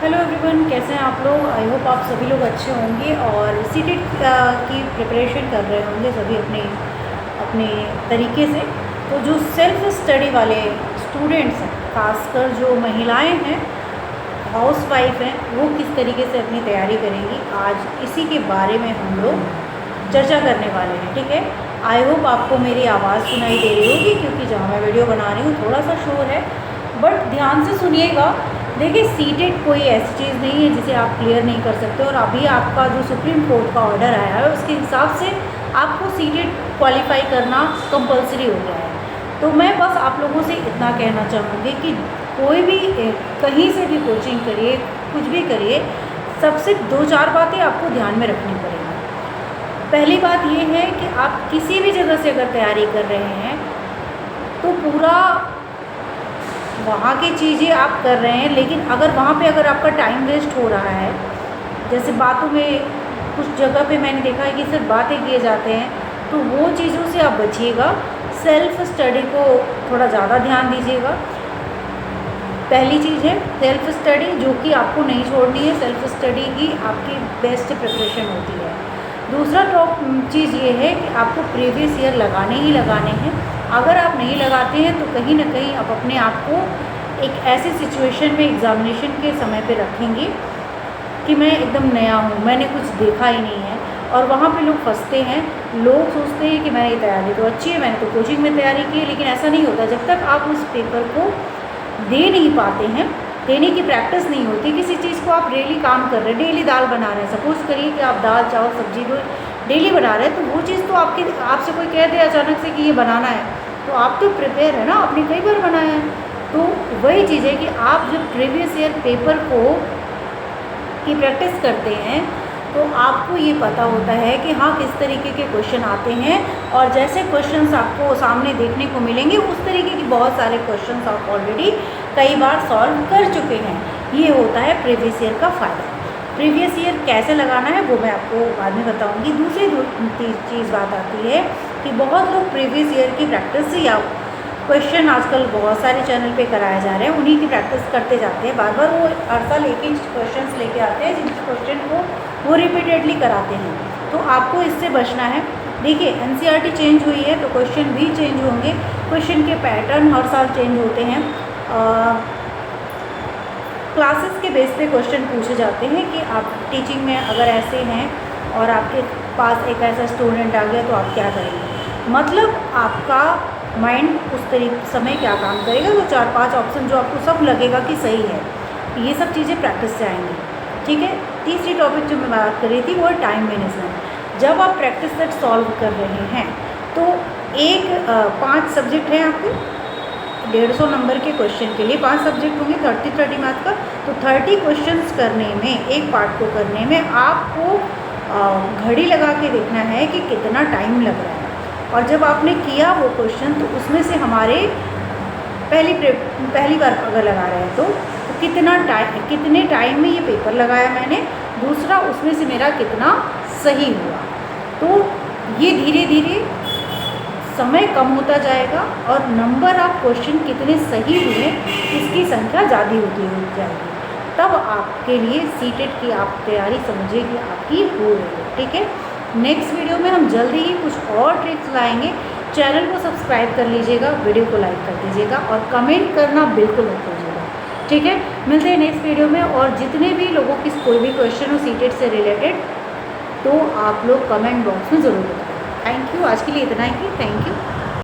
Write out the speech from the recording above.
Hello everyone, कैसे हैं आप लोग। आई होप आप सभी लोग अच्छे होंगे और सीटेट की प्रिपरेशन कर रहे होंगे सभी अपने अपने तरीके से। तो जो सेल्फ स्टडी वाले स्टूडेंट्स हैं, खासकर जो महिलाएं हैं, हाउस वाइफ हैं, वो किस तरीके से अपनी तैयारी करेंगी, आज इसी के बारे में हम लोग चर्चा करने वाले हैं। ठीक है, आई होप आपको मेरी आवाज़ सुनाई दे रही होगी, क्योंकि जहाँ मैं वीडियो बना रही हूँ थोड़ा सा शोर है, बट ध्यान से सुनिएगा। देखिए, सीटेट कोई ऐसी चीज़ नहीं है जिसे आप क्लियर नहीं कर सकते, और अभी आपका जो सुप्रीम कोर्ट का ऑर्डर आया है उसके हिसाब से आपको सीटेट क्वालिफाई करना कंपलसरी हो गया है। तो मैं बस आप लोगों से इतना कहना चाहूँगी कि कोई भी कहीं से भी कोचिंग करिए, कुछ भी करिए, सबसे 2-4 बातें आपको ध्यान में रखनी पड़ेगी। पहली बात ये है कि आप किसी भी जगह से अगर तैयारी कर रहे हैं तो पूरा वहाँ की चीज़ें आप कर रहे हैं, लेकिन अगर आपका टाइम वेस्ट हो रहा है, जैसे बातों में कुछ जगह पे मैंने देखा है कि सिर्फ बातें किए जाते हैं, तो वो चीज़ों से आप बचिएगा। सेल्फ स्टडी को थोड़ा ज़्यादा ध्यान दीजिएगा। पहली चीज़ है सेल्फ स्टडी, जो कि आपको नहीं छोड़नी है। सेल्फ स्टडी ही आपकी बेस्ट प्रिपरेशन होती है। दूसरा टॉप चीज़ ये है कि आपको प्रीवियस ईयर लगाने ही लगाने हैं। अगर आप नहीं लगाते हैं तो कहीं ना कहीं आप अपने आप को एक ऐसी सिचुएशन में एग्ज़ामिनेशन के समय पे रखेंगे कि मैं एकदम नया हूँ, मैंने कुछ देखा ही नहीं है, और वहाँ पे लोग फंसते हैं। लोग सोचते हैं कि मेरी तैयारी तो अच्छी है, मैंने तो कोचिंग में तैयारी की है, लेकिन ऐसा नहीं होता। जब तक आप उस पेपर को दे नहीं पाते हैं, देने की प्रैक्टिस नहीं होती, किसी चीज़ को आप डेली काम कर रहे हैं, डेली दाल बना रहे हैं, सपोज़ करिए कि आप दाल चावल सब्जी को डेली बना रहे हैं, तो वो चीज़ तो आपसे कोई कह दे अचानक से कि ये बनाना है, तो आप तो प्रिपेयर है ना, आपने कई बार बनाया है। तो वही चीज़ है कि आप जब प्रीवियस ईयर पेपर की प्रैक्टिस करते हैं तो आपको ये पता होता है कि हाँ, किस तरीके के क्वेश्चन आते हैं, और जैसे क्वेश्चंस आपको सामने देखने को मिलेंगे उस तरीके की बहुत सारे क्वेश्चंस आप ऑलरेडी कई बार सॉल्व कर चुके हैं। ये होता है प्रीवियस ईयर का फ़ायदा। प्रीवियस ईयर कैसे लगाना है वो मैं आपको बाद में बताऊंगी। दूसरी चीज़ बात आती है कि बहुत लोग प्रीवियस ईयर की प्रैक्टिस या क्वेश्चन आजकल बहुत सारे चैनल पे कराए जा रहे हैं, उन्हीं की प्रैक्टिस करते जाते हैं। बार बार वो हर साल एक ही क्वेश्चन लेके आते हैं, जिन क्वेश्चन को वो रिपीटेडली कराते हैं। तो आपको इससे बचना है। देखिए, एनसीईआरटी चेंज हुई है तो क्वेश्चन भी चेंज होंगे। क्वेश्चन के पैटर्न हर साल चेंज होते हैं। क्लासेस के बेस पे क्वेश्चन पूछे जाते हैं कि आप टीचिंग में अगर ऐसे हैं और आपके पास एक ऐसा स्टूडेंट आ गया तो आप क्या करेंगे। मतलब आपका माइंड उस समय क्या काम करेगा, वो 4-5 ऑप्शन जो आपको सब लगेगा कि सही है, ये सब चीज़ें प्रैक्टिस से आएंगी। ठीक है, तीसरी टॉपिक जो मैं बात कर रही थी वो है टाइम मैनेजमेंट। जब आप प्रैक्टिस सेट सॉल्व कर रहे हैं तो 5 सब्जेक्ट हैं आपके, 150 नंबर के क्वेश्चन के लिए 5 सब्जेक्ट होंगे, 30 मार्क्स का। तो 30 क्वेश्चंस करने में, एक पार्ट को करने में आपको घड़ी लगा के देखना है कि कितना टाइम लग रहा है। और जब आपने किया वो क्वेश्चन तो उसमें से हमारे पहली बार अगर लगा रहे हैं तो कितने टाइम में ये पेपर लगाया मैंने, दूसरा उसमें से मेरा कितना सही हुआ। तो ये धीरे धीरे समय कम होता जाएगा और नंबर ऑफ क्वेश्चन कितने सही हुए इसकी संख्या ज़्यादा होती जाएगी। तब आपके लिए सीटेट की आप तैयारी समझिए कि आपकी हो रही है। ठीक है, नेक्स्ट वीडियो में हम जल्दी ही कुछ और ट्रिक्स लाएंगे। चैनल को सब्सक्राइब कर लीजिएगा, वीडियो को लाइक कर दीजिएगा और कमेंट करना बिल्कुल मत भूलिएगा। ठीक है, मिलते हैं नेक्स्ट वीडियो में। और जितने भी लोगों की कोई भी क्वेश्चन हो सीटेट से रिलेटेड तो आप लोग कमेंट बॉक्स में ज़रूर बताएं। थैंक यू, आज के लिए इतना ही। Thank you.